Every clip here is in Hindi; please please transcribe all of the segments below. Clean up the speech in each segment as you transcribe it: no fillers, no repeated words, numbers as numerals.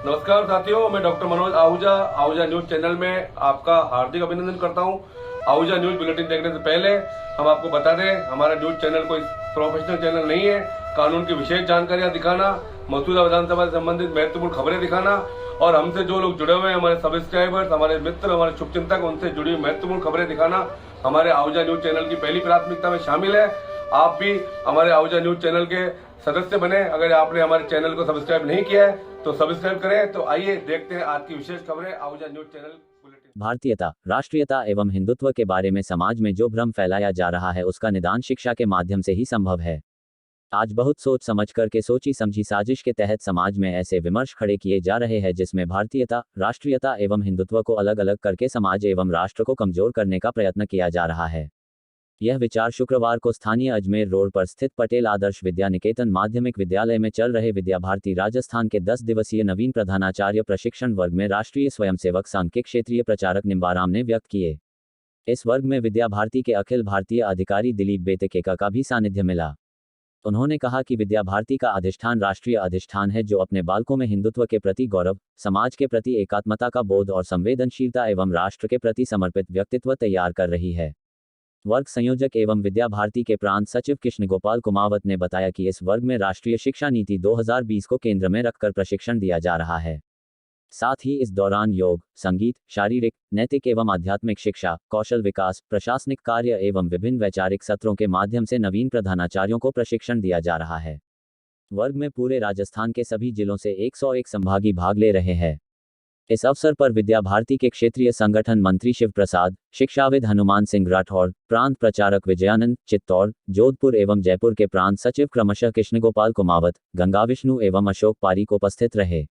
नमस्कार साथियों, मैं doctor Manoj Ahuja Ahuja news channel में आपका हार्दिक अभिनंदन करता हूं। आहूजा न्यूज बुलेटिन देखने से पहले हम आपको बता दें, हमारा न्यूज चैनल कोई प्रोफेशनल चैनल नहीं है। कानून की विशेष जानकारियां दिखाना, मौजूदा विधानसभा से संबंधित महत्वपूर्ण खबरें दिखाना और हमसे जो लोग जुड़े हुए हैं, हमारे सब्सक्राइबर्स, हमारे मित्र, हमारे शुभचिंतक, उनसे जुड़ी हुई महत्वपूर्ण खबरें दिखाना हमारे आहूजा न्यूज चैनल की पहली प्राथमिकता में शामिल है। आप भी हमारे आहूजा न्यूज चैनल के सदस्य बने। अगर आपने हमारे चैनल को सब्सक्राइब नहीं किया है तो सब्सक्राइब करें। तो आइए देखते हैं आज की विशेष खबरें आहूजा न्यूज चैनल बुलेटिन। भारतीयता, राष्ट्रीयता एवं हिंदुत्व के बारे में समाज में जो भ्रम फैलाया जा रहा है उसका निदान शिक्षा के माध्यम से ही संभव है। आज बहुत सोच समझ करके सोची समझी साजिश के तहत समाज में ऐसे विमर्श खड़े किए जा रहे हैं जिसमें भारतीयता, राष्ट्रीयता एवं हिंदुत्व को अलग अलग करके समाज एवं राष्ट्र को कमजोर करने का प्रयत्न किया जा रहा है। यह विचार शुक्रवार को स्थानीय अजमेर रोड पर स्थित पटेल आदर्श विद्या निकेतन माध्यमिक विद्यालय में चल रहे विद्या भारती राजस्थान के 10 दिवसीय नवीन प्रधानाचार्य प्रशिक्षण वर्ग में राष्ट्रीय स्वयंसेवक संघ के क्षेत्रीय प्रचारक निम्बाराम ने व्यक्त किए। इस वर्ग में विद्या भारती के अखिल भारतीय अधिकारी दिलीप बेतकेका का भी सानिध्य मिला। उन्होंने कहा कि विद्या भारती का अधिष्ठान राष्ट्रीय अधिष्ठान है जो अपने बालकों में हिंदुत्व के प्रति गौरव, समाज के प्रति एकात्मता का बोध और संवेदनशीलता एवं राष्ट्र के प्रति समर्पित व्यक्तित्व तैयार कर रही है। वर्ग संयोजक एवं विद्या भारती के प्रांत सचिव कृष्ण गोपाल कुमावत ने बताया कि इस वर्ग में राष्ट्रीय शिक्षा नीति 2020 को केंद्र में रखकर प्रशिक्षण दिया जा रहा है। साथ ही इस दौरान योग, संगीत, शारीरिक, नैतिक एवं आध्यात्मिक शिक्षा, कौशल विकास, प्रशासनिक कार्य एवं विभिन्न वैचारिक सत्रों के माध्यम से नवीन प्रधानाचार्यों को प्रशिक्षण दिया जा रहा है। वर्ग में पूरे राजस्थान के सभी जिलों से 101 संभागी भाग ले रहे हैं। इस अवसर पर विद्या भारती के क्षेत्रीय संगठन मंत्री शिव प्रसाद, शिक्षाविद हनुमान सिंह राठौर, प्रांत प्रचारक विजयानंद, चित्तौड़, जोधपुर एवं जयपुर के प्रांत सचिव क्रमशः कृष्णगोपाल कुमावत, गंगा विष्णु एवं अशोक पारीक उपस्थित रहे।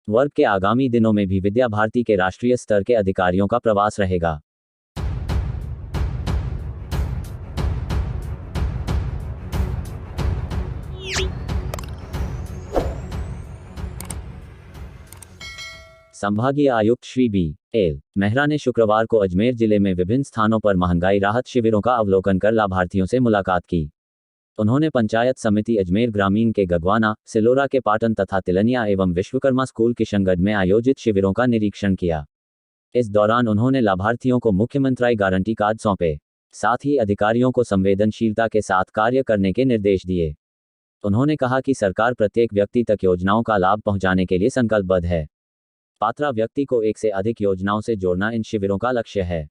वर्ग के आगामी दिनों में भी विद्या भारती के राष्ट्रीय स्तर के अधिकारियों का प्रवास रहेगा। संभागीय आयुक्त श्री बी एल मेहरा ने शुक्रवार को अजमेर जिले में विभिन्न स्थानों पर महंगाई राहत शिविरों का अवलोकन कर लाभार्थियों से मुलाकात की। उन्होंने पंचायत समिति अजमेर ग्रामीण के गगवाना, सिलोरा के पाटन तथा तिलनिया एवं विश्वकर्मा स्कूल किशनगढ़ में आयोजित शिविरों का निरीक्षण किया। इस दौरान उन्होंने लाभार्थियों को मुख्यमंत्री गारंटी कार्ड सौंपे। साथ ही अधिकारियों को संवेदनशीलता के साथ कार्य करने के निर्देश दिए। उन्होंने कहा कि सरकार प्रत्येक व्यक्ति तक योजनाओं का लाभ पहुंचाने के लिए संकल्पबद्ध है। पात्र व्यक्ति को एक से अधिक योजनाओं से जोड़ना इन शिविरों का लक्ष्य है।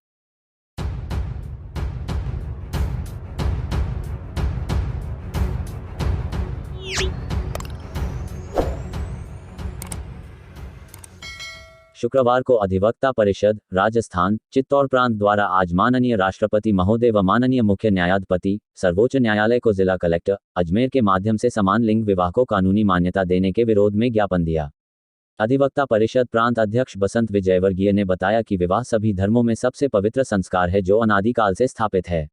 शुक्रवार को अधिवक्ता परिषद, राजस्थान, चित्तौड़ प्रांत द्वारा आज माननीय राष्ट्रपति महोदय व माननीय मुख्य न्यायाधिपति, सर्वोच्च न्यायालय को जिला कलेक्टर, अजमेर के माध्यम से समान लिंग विवाह को कानूनी मान्यता देने के विरोध में ज्ञापन दिया। अधिवक्ता परिषद प्रांत अध्यक्ष बसंत विजयवर्गीय ने बताया कि विवाह सभी धर्मों में सबसे पवित्र संस्कार है जो अनादिकाल से स्थापित है।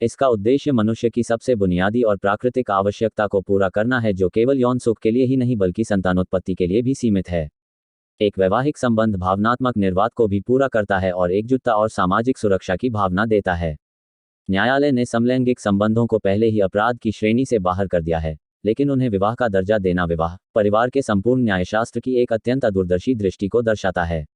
इसका उद्देश्य मनुष्य की सबसे बुनियादी और प्राकृतिक आवश्यकता को पूरा करना है जो केवल यौन सुख के लिए ही नहीं बल्कि संतानोत्पत्ति के लिए भी सीमित है। एक वैवाहिक संबंध भावनात्मक निर्वात को भी पूरा करता है और एकजुटता और सामाजिक सुरक्षा की भावना देता है। न्यायालय ने समलैंगिक संबंधों को पहले ही अपराध की श्रेणी से बाहर कर दिया है, लेकिन उन्हें विवाह का दर्जा देना विवाह परिवार के संपूर्ण न्यायशास्त्र की एक अत्यंत दूरदर्शी दृष्टि को दर्शाता है।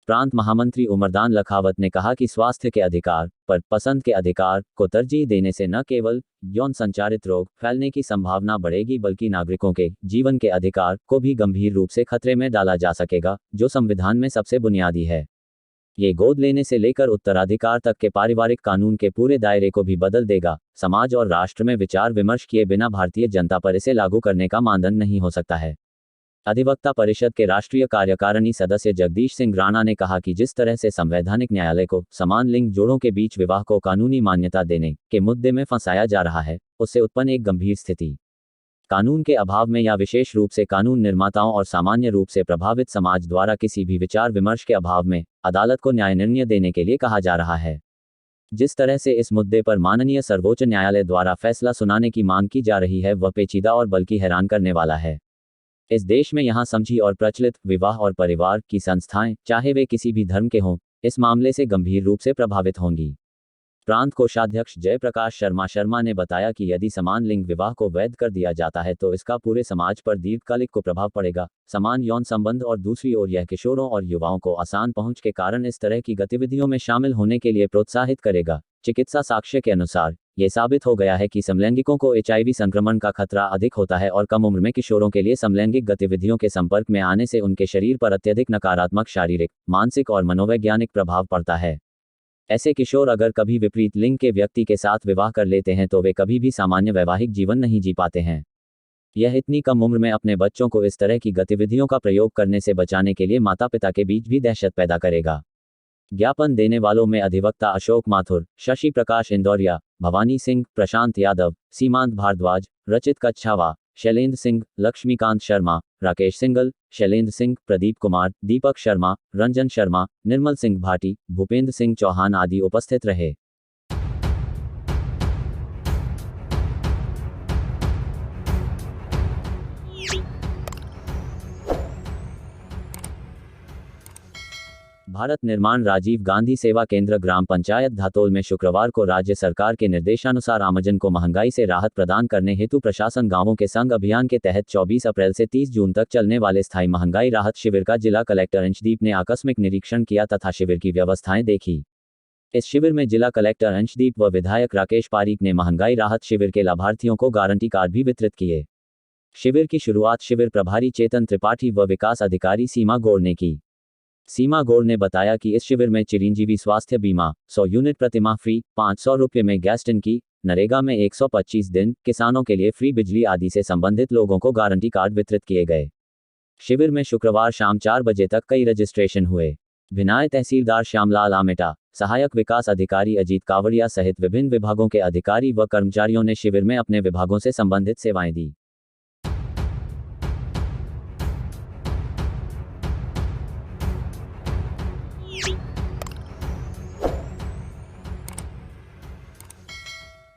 प्रांत महामंत्री उमरदान लखावत ने कहा कि स्वास्थ्य के अधिकार पर पसंद के अधिकार को तरजीह देने से न केवल यौन संचारित रोग फैलने की संभावना बढ़ेगी बल्कि नागरिकों के जीवन के अधिकार को भी गंभीर रूप से खतरे में डाला जा सकेगा, जो संविधान में सबसे बुनियादी है। ये गोद लेने से लेकर उत्तराधिकार तक के पारिवारिक कानून के पूरे दायरे को भी बदल देगा। समाज और राष्ट्र में विचार विमर्श किए बिना भारतीय जनता पर इसे लागू करने का मानदंड नहीं हो सकता है। अधिवक्ता परिषद के राष्ट्रीय कार्यकारिणी सदस्य जगदीश सिंह राणा ने कहा कि जिस तरह से संवैधानिक न्यायालय को समान लिंग जोड़ों के बीच विवाह को कानूनी मान्यता देने के मुद्दे में फंसाया जा रहा है, उससे उत्पन्न एक गंभीर स्थिति कानून के अभाव में या विशेष रूप से कानून निर्माताओं और सामान्य रूप से प्रभावित समाज द्वारा किसी भी विचार विमर्श के अभाव में अदालत को न्याय निर्णय देने के लिए कहा जा रहा है। जिस तरह से इस मुद्दे पर माननीय सर्वोच्च न्यायालय द्वारा फैसला सुनाने की मांग की जा रही है वह पेचीदा और बल्कि हैरान करने वाला है। इस देश में यहाँ समझी और प्रचलित विवाह और परिवार की संस्थाएं, चाहे वे किसी भी धर्म के हों, इस मामले से गंभीर रूप से प्रभावित होंगी। प्रांत कोषाध्यक्ष जयप्रकाश शर्मा ने बताया कि यदि समान लिंग विवाह को वैध कर दिया जाता है तो इसका पूरे समाज पर दीर्घकालिक को प्रभाव पड़ेगा। समान यौन संबंध और दूसरी ओर यह किशोरों और युवाओं को आसान पहुंच के कारण इस तरह की गतिविधियों में शामिल होने के लिए प्रोत्साहित करेगा। चिकित्सा साक्ष्य के अनुसार ये साबित हो गया है कि समलैंगिकों को HIV संक्रमण का खतरा अधिक होता है और कम उम्र में किशोरों के लिए समलैंगिक गतिविधियों के संपर्क में आने से उनके शरीर पर अत्यधिक नकारात्मक शारीरिक, मानसिक और मनोवैज्ञानिक प्रभाव पड़ता है। ऐसे किशोर अगर कभी विपरीत लिंग के व्यक्ति के साथ विवाह कर लेते हैं तो वे कभी भी सामान्य वैवाहिक जीवन नहीं जी पाते हैं। यह इतनी कम उम्र में अपने बच्चों को इस तरह की गतिविधियों का प्रयोग करने से बचाने के लिए माता पिता के बीच भी दहशत पैदा करेगा। ज्ञापन देने वालों में अधिवक्ता अशोक माथुर, शशि प्रकाश इंदौरिया, भवानी सिंह, प्रशांत यादव, सीमांत भारद्वाज, रचित कच्छावा, शैलेंद्र सिंह, लक्ष्मीकांत शर्मा, राकेश सिंगल, शैलेंद्र सिंह, प्रदीप कुमार, दीपक शर्मा, रंजन शर्मा, निर्मल सिंह भाटी, भूपेंद्र सिंह चौहान आदि उपस्थित रहे। भारत निर्माण राजीव गांधी सेवा केंद्र ग्राम पंचायत धातोल में शुक्रवार को राज्य सरकार के निर्देशानुसार आमजन को महंगाई से राहत प्रदान करने हेतु प्रशासन गांवों के संग अभियान के तहत 24 अप्रैल से 30 जून तक चलने वाले स्थायी महंगाई राहत शिविर का जिला कलेक्टर अंशदीप ने आकस्मिक निरीक्षण किया तथा शिविर की व्यवस्थाएं देखी। इस शिविर में जिला कलेक्टर अंशदीप व विधायक राकेश पारीक ने महंगाई राहत शिविर के लाभार्थियों को गारंटी कार्ड भी वितरित किए। शिविर की शुरुआत शिविर प्रभारी चेतन त्रिपाठी व विकास अधिकारी सीमा गौड़ ने की। सीमा गौड़ ने बताया कि इस शिविर में चिरंजीवी स्वास्थ्य बीमा 100 यूनिट प्रतिमाह फ्री, 500 रुपये में गैस टंकी, नरेगा में 125 दिन, किसानों के लिए फ्री बिजली आदि से संबंधित लोगों को गारंटी कार्ड वितरित किए गए। शिविर में शुक्रवार शाम 4 बजे तक कई रजिस्ट्रेशन हुए। भिनाय तहसीलदार श्यामलाल आमेटा, सहायक विकास अधिकारी अजीत कावड़िया सहित विभिन्न विभागों के अधिकारी व कर्मचारियों ने शिविर में अपने विभागों से संबंधित सेवाएं दी।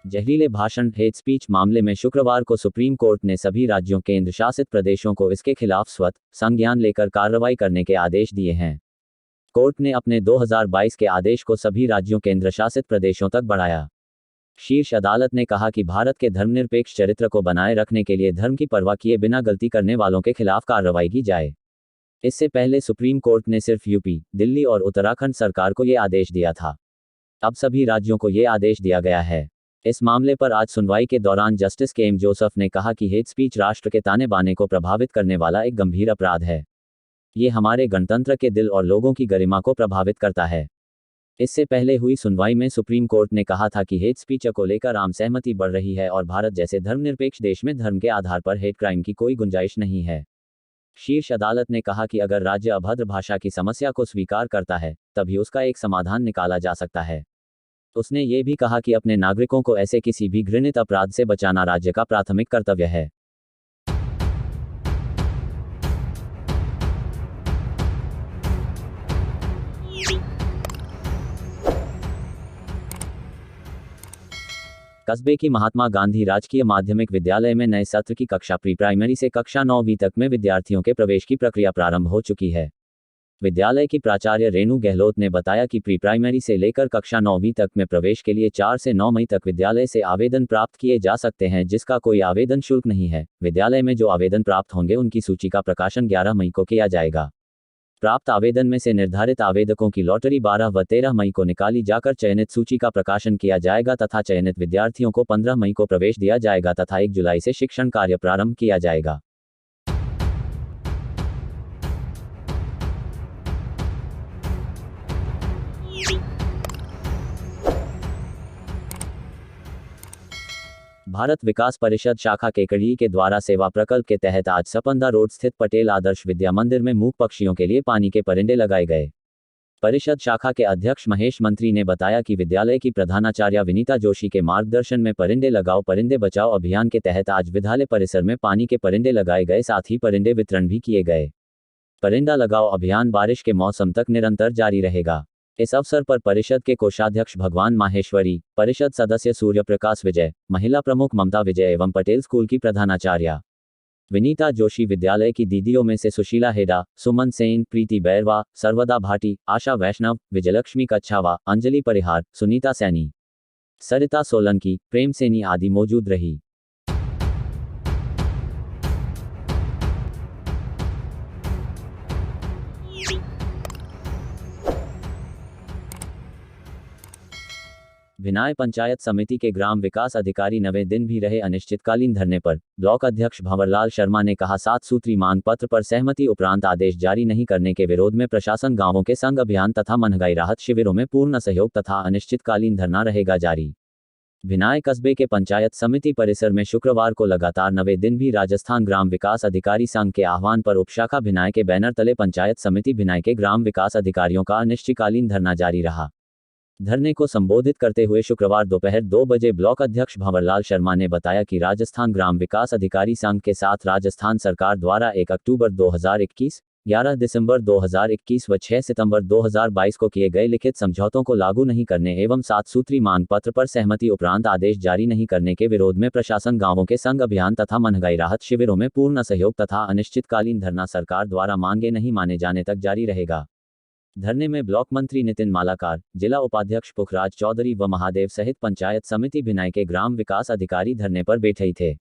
जहरीले भाषण हेट स्पीच मामले में शुक्रवार को सुप्रीम कोर्ट ने सभी राज्यों केंद्र शासित प्रदेशों को इसके खिलाफ स्वतः संज्ञान लेकर कार्रवाई करने के आदेश दिए हैं। कोर्ट ने अपने 2022 के आदेश को सभी राज्यों केंद्र शासित प्रदेशों तक बढ़ाया। शीर्ष अदालत ने कहा कि भारत के धर्मनिरपेक्ष चरित्र को बनाए रखने के लिए धर्म की परवाह किए बिना गलती करने वालों के खिलाफ कार्रवाई की जाए। इससे पहले सुप्रीम कोर्ट ने सिर्फ यूपी, दिल्ली और उत्तराखंड सरकार को यह आदेश दिया था। अब सभी राज्यों को यह आदेश दिया गया है। इस मामले पर आज सुनवाई के दौरान जस्टिस के एम जोसेफ ने कहा कि हेट स्पीच राष्ट्र के ताने बाने को प्रभावित करने वाला एक गंभीर अपराध है। ये हमारे गणतंत्र के दिल और लोगों की गरिमा को प्रभावित करता है। इससे पहले हुई सुनवाई में सुप्रीम कोर्ट ने कहा था कि हेट स्पीच को लेकर आम सहमति बढ़ रही है और भारत जैसे धर्मनिरपेक्ष देश में धर्म के आधार पर हेट क्राइम की कोई गुंजाइश नहीं है। शीर्ष अदालत ने कहा कि अगर राज्य अभद्र भाषा की समस्या को स्वीकार करता है तभी उसका एक समाधान निकाला जा सकता है। उसने ये भी कहा कि अपने नागरिकों को ऐसे किसी भी घृणित अपराध से बचाना राज्य का प्राथमिक कर्तव्य है। कस्बे की महात्मा गांधी राजकीय माध्यमिक विद्यालय में नए सत्र की कक्षा प्री प्राइमरी से कक्षा 9वीं तक में विद्यार्थियों के प्रवेश की प्रक्रिया प्रारंभ हो चुकी है। विद्यालय की प्राचार्य रेणु गहलोत ने बताया कि प्री प्राइमरी से लेकर कक्षा 9वीं तक में प्रवेश के लिए 4 से 9 मई तक विद्यालय से आवेदन प्राप्त किए जा सकते हैं, जिसका कोई आवेदन शुल्क नहीं है। विद्यालय में जो आवेदन प्राप्त होंगे उनकी सूची का प्रकाशन 11 मई को किया जाएगा। प्राप्त आवेदन में से निर्धारित आवेदकों की लॉटरी 12 व 13 मई को निकाली जाकर चयनित सूची का प्रकाशन किया जाएगा तथा चयनित विद्यार्थियों को 15 मई को प्रवेश दिया जाएगा तथा 1 जुलाई से शिक्षण कार्य प्रारंभ किया जाएगा। भारत विकास परिषद शाखा केकड़ी के द्वारा सेवा प्रकल्प के तहत आज सपंदा रोड स्थित पटेल आदर्श विद्या मंदिर में मूक पक्षियों के लिए पानी के परिंदे लगाए गए। परिषद शाखा के अध्यक्ष महेश मंत्री ने बताया कि विद्यालय की प्रधानाचार्य विनीता जोशी के मार्गदर्शन में परिंदे लगाओ परिंदे बचाओ अभियान के तहत आज विद्यालय परिसर में पानी के परिंदे लगाए गए, साथ ही परिंदे वितरण भी किए गए। परिंदा लगाओ अभियान बारिश के मौसम तक निरंतर जारी रहेगा। इस अवसर पर परिषद के कोषाध्यक्ष भगवान माहेश्वरी, परिषद सदस्य सूर्य प्रकाश विजय, महिला प्रमुख ममता विजय एवं पटेल स्कूल की प्रधानाचार्य विनीता जोशी, विद्यालय की दीदियों में से सुशीला हेडा, सुमन सेन, प्रीति बैरवा, सर्वदा भाटी, आशा वैष्णव, विजयलक्ष्मी कच्छावा, अंजलि परिहार, सुनीता सैनी, सरिता सोलंकी, प्रेम सैनी आदि मौजूद रही। भिनाय पंचायत समिति के ग्राम विकास अधिकारी 9वें दिन भी रहे अनिश्चितकालीन धरने पर। ब्लॉक अध्यक्ष भंवरलाल शर्मा ने कहा, 7 सूत्री मांग पत्र पर सहमति उपरांत आदेश जारी नहीं करने के विरोध में प्रशासन गांवों के संग अभियान तथा महंगाई राहत शिविरों में पूर्ण सहयोग तथा अनिश्चितकालीन धरना रहेगा जारी। भिनाय कस्बे के पंचायत समिति परिसर में शुक्रवार को लगातार 9वें दिन भी राजस्थान ग्राम विकास अधिकारी संघ के आह्वान पर उपशाखा भिनाय के बैनर तले पंचायत समिति भिनाय के ग्राम विकास अधिकारियों का अनिश्चितकालीन धरना जारी रहा। धरने को संबोधित करते हुए शुक्रवार दोपहर 2 बजे ब्लॉक अध्यक्ष भंवरलाल शर्मा ने बताया कि राजस्थान ग्राम विकास अधिकारी संघ के साथ राजस्थान सरकार द्वारा 1 अक्टूबर 2021, 11 दिसंबर 2021 व 6 सितंबर 2022 को किए गए लिखित समझौतों को लागू नहीं करने एवं 7 सूत्री मांग पत्र पर सहमति उपरांत आदेश जारी नहीं करने के विरोध में प्रशासन गांवों के संग अभियान तथा महंगाई राहत शिविरों में पूर्ण सहयोग तथा अनिश्चितकालीन धरना सरकार द्वारा मांगे नहीं माने जाने तक जारी रहेगा। धरने में ब्लॉक मंत्री नितिन मालाकार, जिला उपाध्यक्ष पुखराज चौधरी व महादेव सहित पंचायत समिति भिनाय के ग्राम विकास अधिकारी धरने पर बैठे थे।